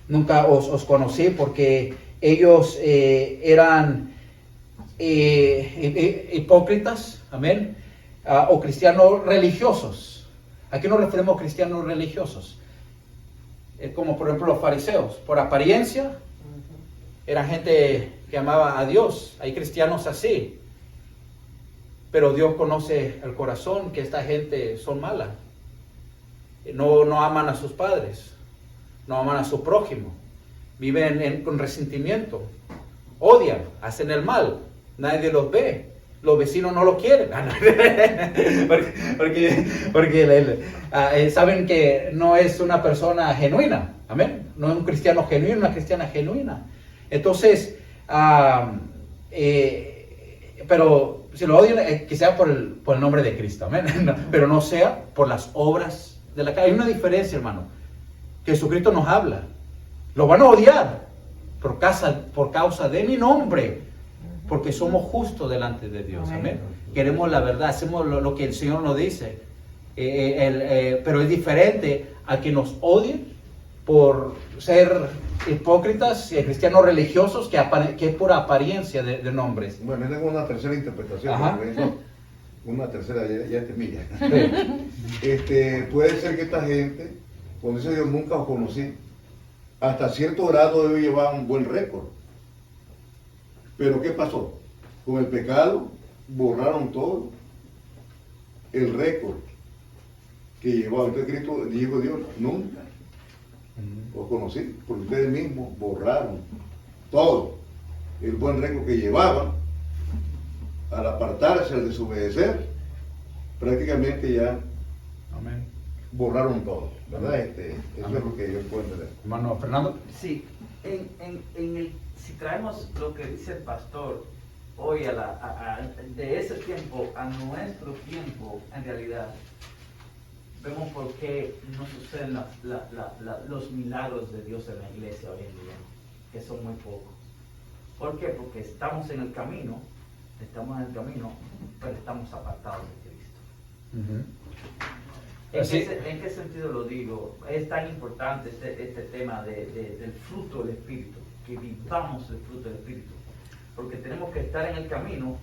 nunca os conocí, porque ellos eran hipócritas, amén, o cristianos religiosos. Aquí nos referimos a cristianos religiosos, como por ejemplo los fariseos, por apariencia, eran gente que amaba a Dios. Hay cristianos así, pero Dios conoce el corazón, que esta gente son malas, no aman a sus padres, no aman a su prójimo, viven con resentimiento, odian, hacen el mal, nadie los ve, los vecinos no lo quieren, porque saben que no es una persona genuina, amén, no es un cristiano genuino, una cristiana genuina. Entonces, pero si lo odian, que sea por el nombre de Cristo, amén. No, pero no sea por las obras de la carne. Hay una diferencia, hermano. Jesucristo nos habla. Lo van a odiar por causa de mi nombre, porque somos justos delante de Dios, amén. Queremos la verdad, hacemos lo que el Señor nos dice. Pero es diferente a que nos odien por ser hipócritas, cristianos religiosos, que es por apariencia de nombres. Bueno, tengo una tercera interpretación. Ajá. Una tercera, ya es mía. Sí. Puede ser que esta gente, cuando dice Dios, nunca os conocí, hasta cierto grado ellos llevaban un buen récord. Pero ¿qué pasó? Con el pecado borraron todo el récord que llevaba. Entonces Cristo dijo, Dios, nunca os conocí, porque ustedes mismos borraron todo el buen récord que llevaban. Al apartarse, al desobedecer, prácticamente ya Amén. borraron todo, ¿verdad? Eso es lo que yo puedo entender. Hermano Fernando. Sí, si traemos lo que dice el pastor hoy de ese tiempo a nuestro tiempo, en realidad, vemos por qué no suceden los milagros de Dios en la iglesia hoy en día, que son muy pocos. ¿Por qué? Porque estamos en el camino, pero estamos apartados de Cristo. ¿En qué sentido lo digo? Es tan importante este tema del fruto del Espíritu, que vivamos el fruto del Espíritu, porque tenemos que estar en el camino,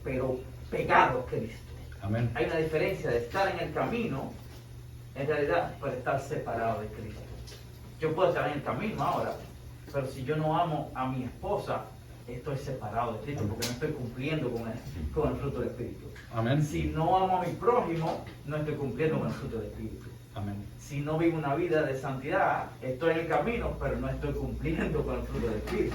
pero pegados a Cristo. Amén. Hay una diferencia de estar en el camino, en realidad, para estar separado de Cristo. Yo puedo estar en el camino ahora, pero si yo no amo a mi esposa, estoy separado de Cristo, porque no estoy cumpliendo con el fruto del Espíritu. Amén. Si no amo a mi prójimo, no estoy cumpliendo con el fruto del Espíritu. Amén. Si no vivo una vida de santidad, estoy en el camino, pero no estoy cumpliendo con el fruto del Espíritu.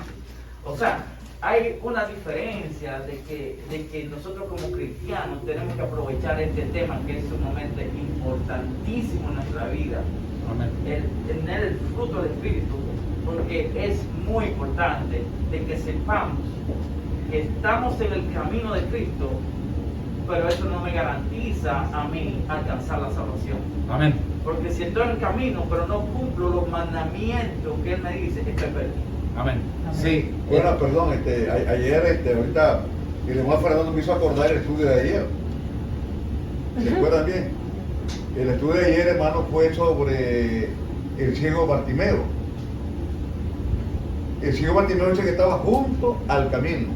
O sea, hay una diferencia de que nosotros como cristianos tenemos que aprovechar este tema, que es sumamente importantísimo en nuestra vida. Amén. El tener el fruto del Espíritu, porque es muy importante de que sepamos que estamos en el camino de Cristo, pero eso no me garantiza a mí alcanzar la salvación. Amén. Porque si estoy en el camino, pero no cumplo los mandamientos que Él me dice, estoy perdido. Amén. Sí. Bueno, perdón, ayer, ahorita, el hermano Fernando me hizo acordar el estudio de ayer. ¿Se acuerdan bien? El estudio de ayer, hermano, fue sobre el ciego Bartimeo. El ciego Bartimeo dice que estaba junto al camino.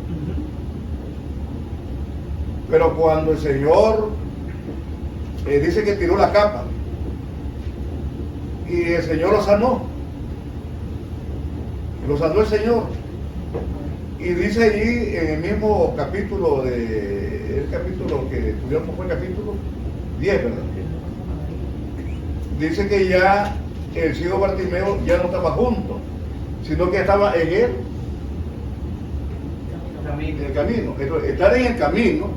Pero cuando el Señor dice que tiró la capa y el Señor lo sanó el Señor, y dice allí en el mismo capítulo el capítulo que estudiamos fue el capítulo 10, ¿verdad? Dice que ya el ciego Bartimeo ya no estaba junto, sino que estaba en el camino. Entonces, estar en el camino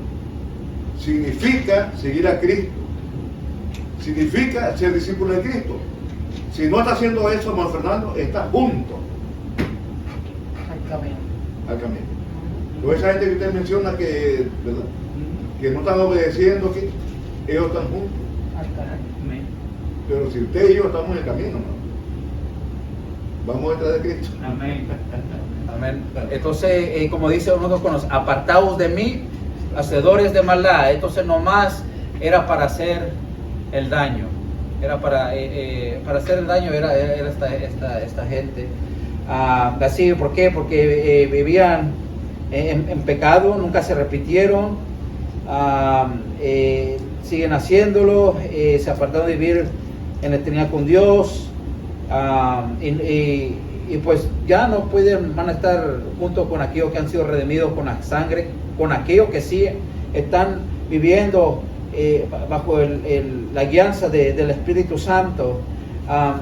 significa seguir a Cristo, significa ser discípulo de Cristo. Si no está haciendo eso, hermano Fernando, está junto al camino. Entonces, esa gente que usted menciona que, ¿verdad?, que no están obedeciendo, que ellos están juntos. Pero si usted y yo estamos en el camino, ¿no?, vamos detrás de Cristo. Amén. Amén. Entonces, como dice uno con los apartados de mí, hacedores de maldad. Entonces nomás era para hacer el daño. Era para hacer el daño, era esta gente. Así, ¿por qué? Porque vivían en pecado, nunca se repitieron, siguen haciéndolo, se apartaron de vivir en la eternidad con Dios, y pues ya no van a estar junto con aquellos que han sido redimidos con la sangre, con aquellos que sí están viviendo bajo la guianza del Espíritu Santo.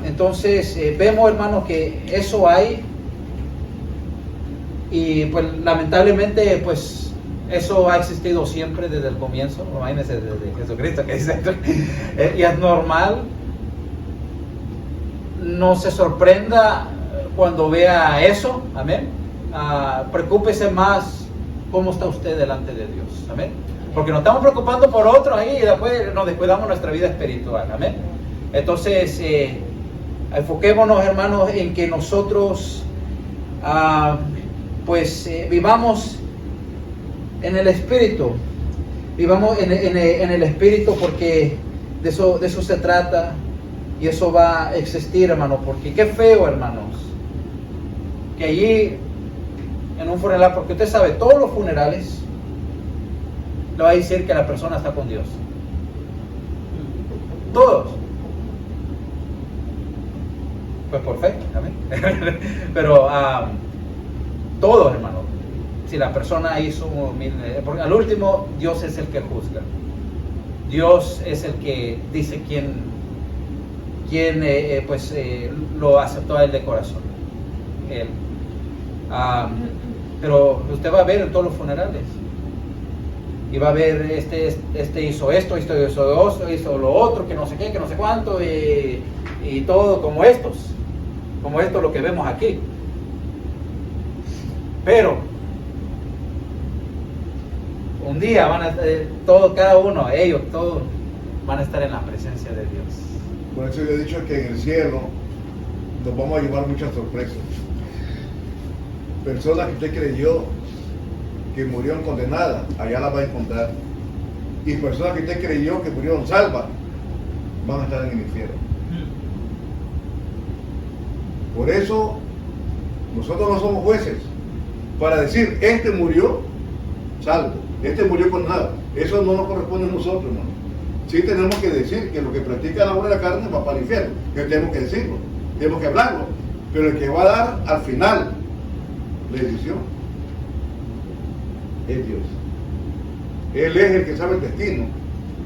Entonces vemos, hermanos, que eso hay, y pues lamentablemente pues eso ha existido siempre desde el comienzo. Imagínense, desde Jesucristo, que dice y es normal. No se sorprenda cuando vea eso, amén. Preocúpese más cómo está usted delante de Dios. Amén. Porque nos estamos preocupando por otro ahí y después nos descuidamos nuestra vida espiritual. Amén. Entonces, enfoquémonos, hermanos, en que nosotros vivamos en el Espíritu. Vivamos en el Espíritu, porque de eso se trata, y eso va a existir, hermano. Porque qué feo, hermanos, que allí en un funeral, porque usted sabe, todos los funerales le va a decir que la persona está con Dios. Todos. Pues por fe, amén. Pero todos, hermano. Si la persona hizo, porque al último Dios es el que juzga. Dios es el que dice quién lo aceptó a él de corazón. Él. Pero usted va a ver en todos los funerales. Y va a ver, este hizo esto, hizo lo otro, que no sé qué, que no sé cuánto, y todo como esto lo que vemos aquí. Pero un día van a cada uno, ellos todos van a estar en la presencia de Dios. Por eso yo he dicho que en el cielo nos vamos a llevar muchas sorpresas. Personas que usted creyó que murieron condenadas, allá las va a encontrar. Y personas que usted creyó que murieron salvas, van a estar en el infierno. Por eso, nosotros no somos jueces para decir, este murió salvo, este murió condenado. Eso no nos corresponde a nosotros, hermano. Sí tenemos que decir que lo que practica la obra de la carne va para el infierno. Que tenemos que decirlo, tenemos que hablarlo. Pero el que va a dar al final la decisión es Dios. Él es el que sabe el destino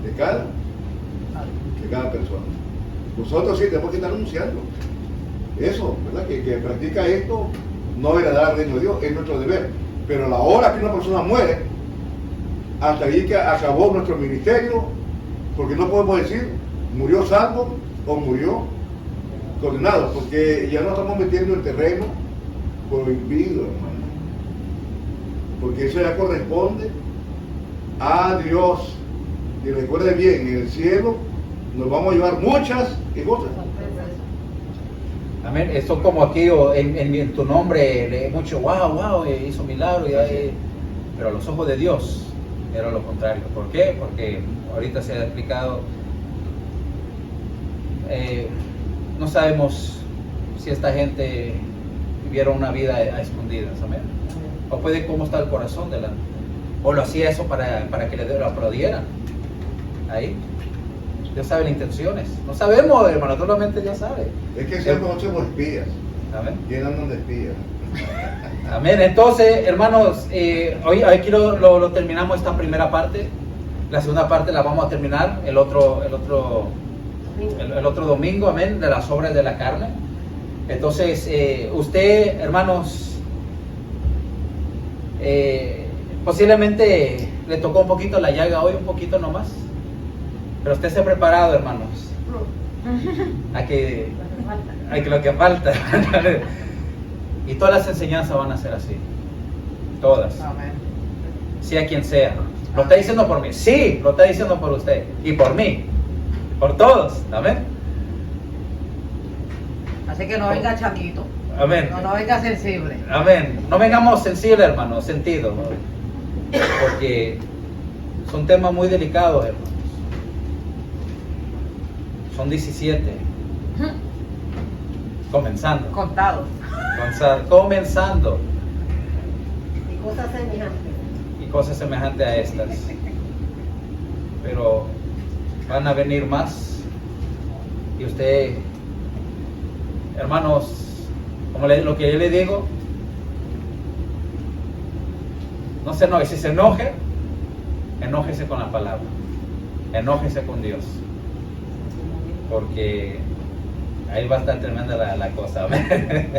de cada persona. Nosotros sí tenemos que estar anunciando eso, ¿verdad? Que practica esto no heredará al reino de Dios, es nuestro deber. Pero a la hora que una persona muere, hasta ahí que acabó nuestro ministerio, porque no podemos decir murió salvo o murió condenado, porque ya nos estamos metiendo en terreno prohibido, hermano. Porque eso ya corresponde a Dios. Y recuerde bien, en el cielo nos vamos a llevar muchas cosas. Amén. Eso como aquí en tu nombre, mucho wow, hizo milagro, pero a los ojos de Dios era lo contrario. ¿Por qué? Porque ahorita se ha explicado, no sabemos si esta gente viviera una vida a escondidas. Amén. O puede cómo está el corazón delante. O lo hacía eso para que lo aplaudieran. Ahí. Dios sabe las intenciones. No sabemos, hermano, solamente Dios sabe. Es que siempre no somos espías. Amén. ¿Quién andan de espías? Amén. Entonces, hermanos, hoy aquí lo terminamos esta primera parte. La segunda parte la vamos a terminar el otro domingo, amén, de las obras de la carne. Entonces, usted, hermanos, posiblemente le tocó un poquito la llaga hoy, un poquito nomás, pero usted se ha preparado, hermanos, a que lo que falta. Y todas las enseñanzas van a ser así, todas. Amén. Sea quien sea. Lo está diciendo por mí, sí, lo está diciendo por usted y por mí, por todos. Amén. Así que no venga changuito. Amén. No venga sensible. Amén. No vengamos sensibles, hermanos, sentidos, ¿no? Porque son temas muy delicados, hermanos. Son 17. Comenzando. Contados. Comenzando. Y cosas semejantes. Y cosas semejantes a estas. Pero van a venir más. Y usted, hermanos, como lo que yo le digo, no se enoje. Si se enoje, enójese con la palabra, enójese con Dios, porque ahí va a estar tremenda la cosa. Amén.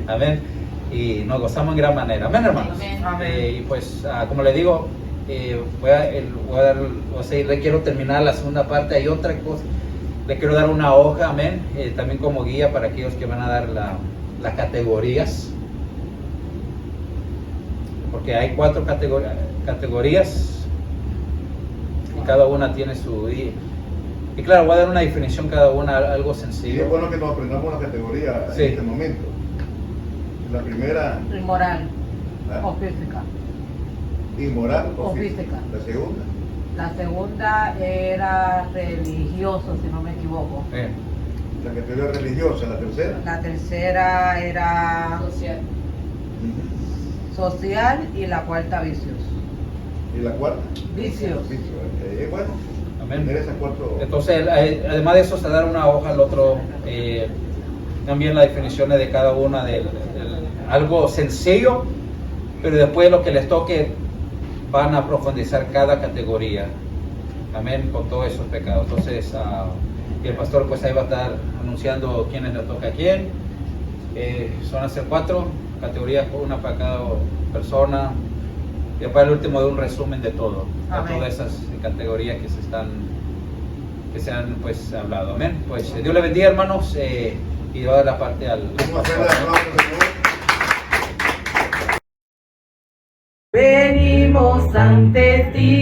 Amén. Y nos gozamos en gran manera. Amén, hermanos. Amén. Y pues, como le digo, le quiero terminar la segunda parte. Hay otra cosa. Le quiero dar una hoja, amén, también como guía para aquellos que van a dar las categorías porque hay 4 categorías y cada una tiene su... Y claro, voy a dar una definición cada una, algo Y sencillo. es bueno que nos aprendamos la categoría Sí. en este momento. La primera, Moral ¿ah? o física. inmoral O física. física. La segunda, La segunda era religioso, si no me equivoco. la categoría religiosa. La tercera, La tercera era social y la cuarta vicios. y la cuarta, Vicios. bueno, Amén. tener esas 4. Entonces, además de eso, se da una hoja al otro, también las definiciones de cada una, algo sencillo, pero después lo que les toque van a profundizar cada categoría. Amén, con todos esos pecados. Entonces, y el pastor pues ahí va a estar anunciando quiénes le toca a quién. Son a ser 4 categorías, una para cada persona. Y después el último de un resumen de todo, de Amén. todas esas categorías que se han pues hablado. Amén. Pues Dios le bendiga, hermanos, y va a dar la parte al Vamos a hacer la aplauso, Señor. Venimos ante ti.